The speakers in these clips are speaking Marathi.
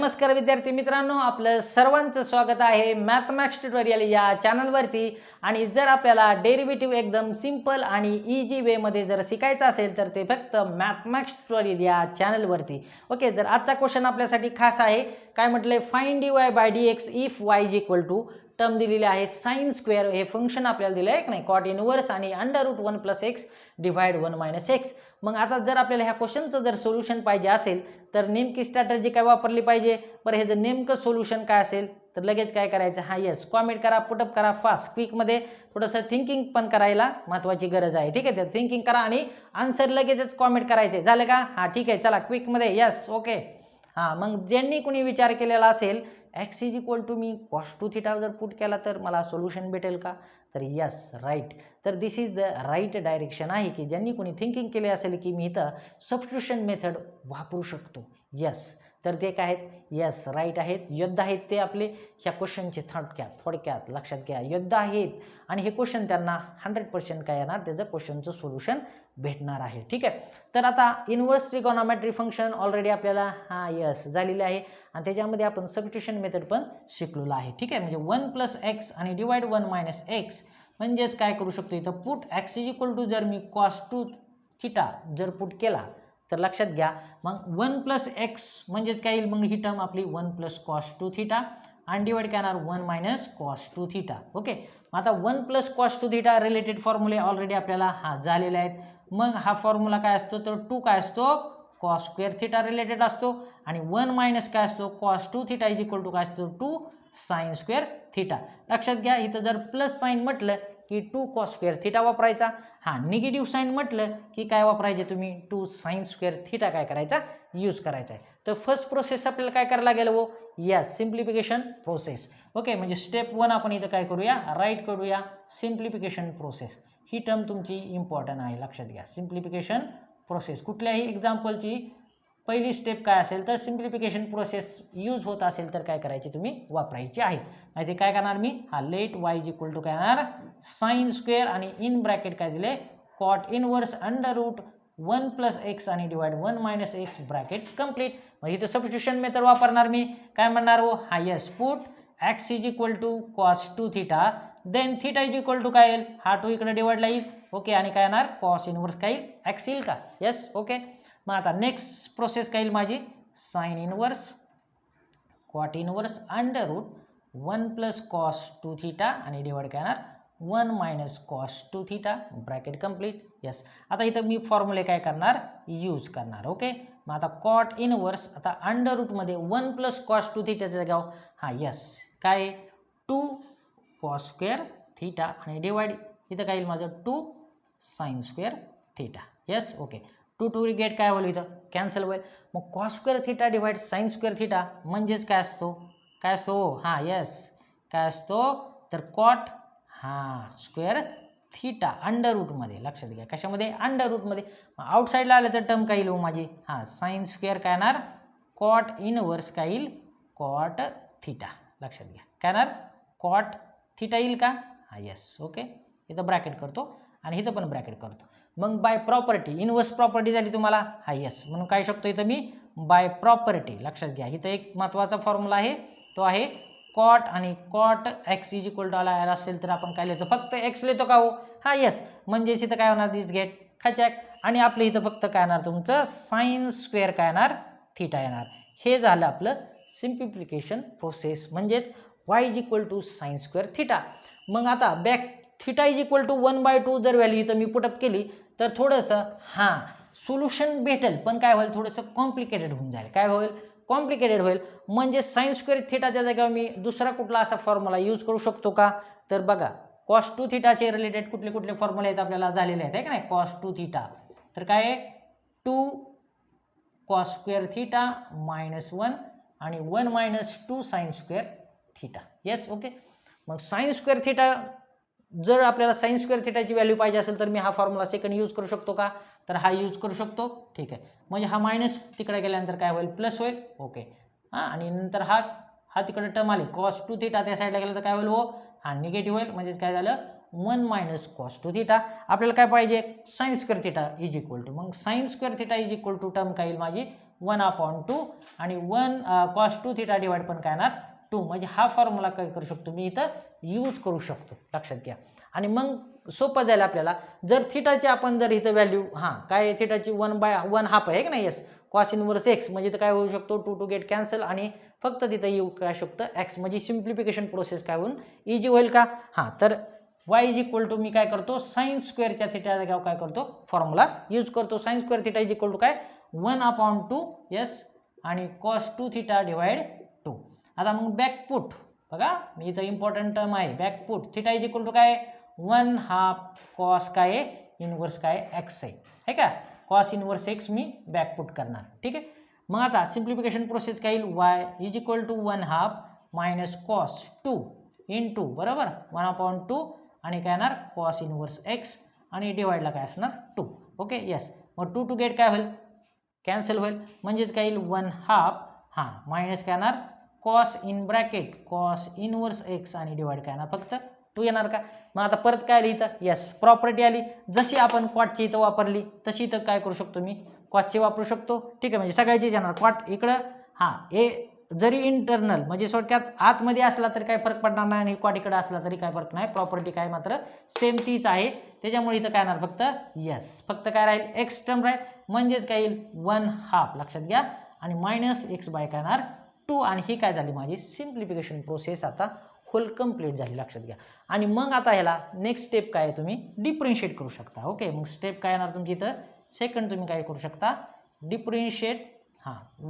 नमस्कार विद्यार्थी मित्रांनो, आपलं सर्वांचं स्वागत आहे मॅथमॅक्स ट्युटोरियल या चॅनलवरती। आणि जर आपल्याला डेरिव्हेटिव्ह एकदम सिंपल आणि इजी वेमध्ये जर शिकायचं असेल तर ते फक्त मॅथमॅक्स ट्युटोरियल या चॅनलवरती। ओके, जर आजचा क्वेश्चन आपल्यासाठी खास आहे, काय म्हटलंय, find dy/dx if y is equal to term दिलेली आहे साइन स्क्वेअर, हे फंक्शन आपल्याला दिलं आहे की नाही, कॉट इनवर्स आणि √1 + x डिवाइड 1 - x। मग आता जर आपल्याला ह्या क्वेश्चनचं जर सोल्युशन पाहिजे असेल तर नेमकी स्ट्रॅटेजी काय वापरली पाहिजे बरं, हे जर नेमकं सोल्युशन काय असेल तर लगेच काय करायचं, हा यस कॉमेंट करा, पुटअप करा फास्ट क्विकमध्ये। थोडंसं थिंकिंग पण करायला महत्त्वाची गरज आहे, ठीक आहे। तर थिंकिंग करा आणि आन्सर लगेचच कॉमेंट करायचे, झाले का? हां ठीक आहे, चला क्विकमध्ये यस ओके। हां, मग ज्यांनी कोणी विचार केलेला असेल x इज इक्वल टू मी cos 2θ जर पुट केला तर मला सोल्युशन भेटेल का, तर यस राईट। तर दिस इज द राईट डायरेक्शन आहे की ज्यांनी कोणी थिंकिंग केले असेल की मी इथं सबस्टिट्यूशन मेथड वापरू शकतो, यस। तर ते काय आहेत, यस राईट आहेत, योद्धा आहेत ते आपले ह्या क्वेश्चनचे थोडक्यात लक्षात घ्या, योद्धा आहेत। आणि हे क्वेश्चन त्यांना 100% काय येणार, त्याचं क्वेश्चनचं सोल्युशन भेटणार आहे, ठीक आहे। तर आता इनवर्स ट्रिगोनोमेट्री फंक्शन ऑलरेडी आपल्याला हां यस झालेले आहे आणि त्याच्यामध्ये आपण सबस्टिट्यूशन मेथड पण शिकलेलो आहे, ठीक आहे। म्हणजे 1 + x आणि डिवाइड 1 - x म्हणजेच काय करू शकतो इथं, put x is equal to जर मी cos 2θ जर पुट केला तर लक्षात घ्या, मग 1 + x म्हणजेच काय येईल, मग ही टर्म आपली 1 + cos 2θ आणि डिवाइड काय येणार 1 - cos 2θ। ओके, आता 1 + cos 2θ रिलेटेड फॉर्म्युले ऑलरेडी आपल्याला हा झालेले आहेत। मग हा फॉर्म्युला काय असतो, तर 2 काय असतो, cos स्क्वेअर θ रिलेटेड असतो आणि 1 - काय असतो, cos 2θ इज इक्वल टू काय असतो, 2 sin स्क्वेअर θ। लक्षात घ्या, इथं जर प्लस साइन म्हटलं की 2 cos स्क्वेअर θ वापरायचा, हां निगेटिव्ह साइन म्हटलं की काय वापरायचे तुम्ही, 2 sin स्क्वेअर θ काय करायचा, यूज करायचा आहे। तर फर्स्ट प्रोसेस आपल्याला काय करायला लागेल, वो यस सिम्प्लिफिकेशन प्रोसेस। ओके, म्हणजे स्टेप 1 आपण इथं काय करूया, राईट करूया सिम्प्लिफिकेशन प्रोसेस। ही टर्म तुमची इम्पॉर्टंट आहे, लक्षात घ्या। सिम्प्लिफिकेशन प्रोसेस कुठल्याही एक्झाम्पलची पहिली स्टेप काय असेल तर सिम्प्लिफिकेशन प्रोसेस यूज होत असेल तर काय करायची, तुम्ही वापरायची आहे। माहिती काय करणार मी, हा let y is equal to काय येणार, साइन स्क्वेअर आणि इन ब्रॅकेट काय दिले, कॉट इनवर्स √1 + x आणि डिवाइड 1 - x ब्रॅकेट कंप्लीट। म्हणजे इथं सबस्टिट्यूशन मेथड वापरणार मी, काय म्हणणार हो, हा yes put x is equal to cos 2θ then θ is equal to काय येईल, हा 2 इकडे डिवाइडला येईल, ओके, आणि काय येणार cos इनवर्स काय येईल, x येईल का, यस ओके। मग आता नेक्स्ट प्रोसेस काय येईल माझी, sine inverse cot inverse √1 + cos 2θ आणि डिवाइड काय येणार 1 - cos 2θ ब्रॅकेट कंप्लीट, यस। आता इथं मी फॉर्म्युले काय करणार, यूज करणार, ओके। मग आता कॉट इनवर्स आता √ मध्ये 1 + cos 2θ जागाव, हा यस काय 2 cos स्क्वेअर θ आणि डिवाइड इथं काय येईल माझं 2 sin square θ, yes okay. 2 2 get काय होईल, इथं कॅन्सल होईल। मग cos square θ divide sin square θ म्हणजेच काय असतो, हां यस काय असतो, तर कॉट हां स्क्वेअर θ √ मध्ये, लक्षात घ्या कशामध्ये, √ मध्ये। आउटसाईडला आलं तर टर्म काय येईल माझी, हां साइन स्क्वेअर काय येणार, कॉट इनवर्स काय येईल, कॉट θ, लक्षात घ्या काय येणार, कॉट θ येईल का, हां यस ओके। इथं ब्रॅकेट करतो आणि इथं पण ब्रॅकेट करतो। मग बाय प्रॉपर्टी इनवर्स प्रॉपर्टी झाली तुम्हाला, हां यस, म्हणून काय शकतो इथं मी बाय प्रॉपर्टी, लक्षात घ्या इथं एक महत्त्वाचा फॉर्म्युला आहे, तो आहे कॉट आणि cot x is equal to आला असेल तर आपण काय लिहितो, फक्त x लिहितो का हो, हां यस, म्हणजेच इथं काय होणार, दिस गेट खचॅक आणि आपलं इथं फक्त काय येणार तुमचं साइन स्क्वेअर काय येणार θ येणार। हे झालं आपलं सिम्प्लिफिकेशन प्रोसेस, म्हणजेच y is equal to sine square θ। मग आता बॅक θ इज इक्वल टू 1/2 जर व्हॅल्यू इथं मी पुटअप केली तर थोडंसं हां सोल्युशन भेटेल, पण काय होईल, थोडंसं कॉम्प्लिकेटेड होऊन जाईल, काय होईल, कॉम्प्लिकेटेड होईल। म्हणजे साइन स्क्वेअर θच्या जागेवर मी दुसरा कुठला असा फॉर्म्युला यूज करू शकतो का, तर बघा cos 2θ चे रिलेटेड कुठले कुठले फॉर्म्युले आहेत आपल्याला झालेले आहेत, आहे का नाही, cos 2θ तर काय आहे 2 cos स्क्वेअर θ -1 आणि 1 - 2 sin स्क्वेअर θ, यस ओके। मग साइन स्क्वेअर θ जर आपल्याला साइन स्क्वेअर θची व्हॅल्यू पाहिजे असेल तर मी हा फॉर्म्युला सेकंड यूज करू शकतो का, तर हा यूज करू शकतो, ठीक आहे। म्हणजे हा मायनस तिकडे गेल्यानंतर काय होईल, प्लस होईल, ओके। हां आणि नंतर हा तिकडे टर्म आली cos 2θ त्या साईडला गेला तर काय होईल, हो हा निगेटिव्ह होईल, म्हणजेच काय झालं 1 - cos 2θ। आपल्याला काय पाहिजे, sine square θ is equal to, मग sine square θ is equal to term काय येईल माझी 1/2 आणि 1 cos 2 थिटा डिवाइड पण काय येणार 2, म्हणजे हा फॉर्म्युला काय करू शकतो मी इथं यूज करू शकतो, लक्षात घ्या. आणि मग सोपं जाईल आपल्याला. जर थिटाची आपण जर इथं व्हॅल्यू काय थिटाची 1/1/2 आहे की नाही, येस कॉस इनवर्स एक्स, म्हणजे इथं काय होऊ शकतो 2 टू गेट कॅन्सल आणि फक्त तिथं येऊ काय शकतं एक्स, म्हणजे सिम्प्लिफिकेशन प्रोसेस काय होऊन इजी होईल का. तर y इज इक्वल टू मी काय करतो साइन स्क्वेअरच्या थिटा जागेवर काय करतो फॉर्म्युला यूज करतो. Sine square theta is equal to काय 1/2 येस आणि cos 2 थिटा डिवाइड 2. आता मग बॅकपुट बघा, मी इथं इम्पॉर्टंट टर्म आहे बॅकपुट. थिटा इज इक्वल टू काय 1/2 cos काय इनवर्स काय एक्स आहे का, cos इनवर्स एक्स मी बॅकपुट करणार, ठीक आहे. मग आता सिम्प्लिफिकेशन प्रोसेस काय येईल y is equal to 1/2 minus cos 2 into बरोबर 1/2 आणि काय येणार cos इनवर्स एक्स आणि डिवाइडला काय असणार 2. ओके येस, मग 2 टू गेट काय होईल कॅन्सल होईल, म्हणजेच काय येईल 1/2 मायनस काय येणार cos in bracket cos inverse x आणि डिवाइड काय येणार फक्त 2 येणार का. मग आता परत काय आली इथं येस प्रॉपर्टी आली, जशी आपण क्वाटची इथं वापरली तशी इथं काय करू शकतो मी कॉसची वापरू शकतो, ठीक आहे. म्हणजे सगळ्याचीच येणार क्वाट इकडं ए जरी इंटरनल म्हणजे थोडक्यात आतमध्ये असला तरी काय फरक पडणार नाही आणि क्वाट इकडे असला तरी काय फरक नाही, प्रॉपर्टी काय मात्र सेम तीच आहे. त्याच्यामुळे इथं काय येणार फक्त येस फक्त काय राहील एक्स टर्म राहील, म्हणजेच काय येईल 1/2 लक्षात घ्या आणि मायनस एक्स बाय काय येणार 2 आणि ही काय झाली माझी सिम्प्लिफिकेशन प्रोसेस आता फुल कंप्लीट झाली, लक्षात घ्या. आणि मग आता ह्याला नेक्स्ट स्टेप काय तुम्ही डिफरन्शिएट करू शकता. ओके, मग स्टेप काय येणार तुमची इथं सेकंड तुम्ही काय करू शकता differentiate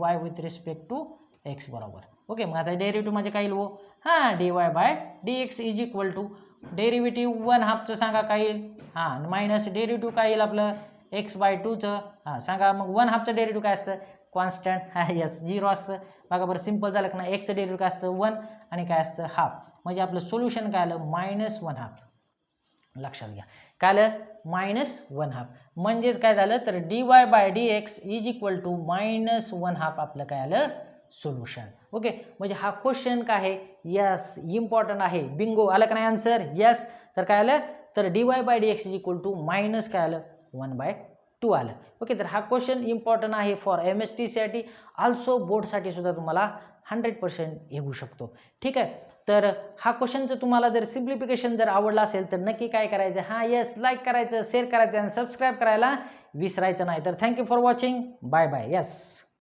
y with respect to x बरोबर. ओके, मग आता डेरिव्हेटिव्ह म्हणजे काय येईल वो dy/dx is equal to derivative 1/2चं सांगा काय येईल मायनस डेरिव्हेटिव्ह काय येईल आपलं x/2चं सांगा. मग 1/2चं डेरिव्हेटिव्ह काय असतं कॉन्स्टंट येस 0 असतं बघा बरं, सिम्पल झालं का नाही. एक्सचं डेरिव्हेटिव्ह काय असतं 1 आणि काय असतं हाफ, म्हणजे आपलं सोल्युशन काय आलं -1/2 लक्षात घ्या. काय आलं -1/2 म्हणजेच काय झालं तर dy/dx इज इक्वल टू -1/2 आपलं काय आलं सोल्युशन. ओके, म्हणजे हा क्वेश्चन काय आहे यस इम्पॉर्टंट आहे, बिंगो आलं का नाही आन्सर यस. तर काय आलं तर dy/dx is equal to minus काय आलं 1/2 आलं. ओके, तर हा क्वेश्चन इम्पॉर्टंट आहे फॉर MHTCET ऑल्सो बोर्डसाठी सुद्धा तुम्हाला 100% येऊ शकतो, ठीक आहे. तर हा क्वेश्चनचं तुम्हाला जर सिम्प्लिफिकेशन जर आवडला असेल तर नक्की काय करायचं येस लाईक करायचं, शेअर करायचं आणि सबस्क्राईब करायला विसरायचं नाही. तर thank you for watching, bye bye. Yes.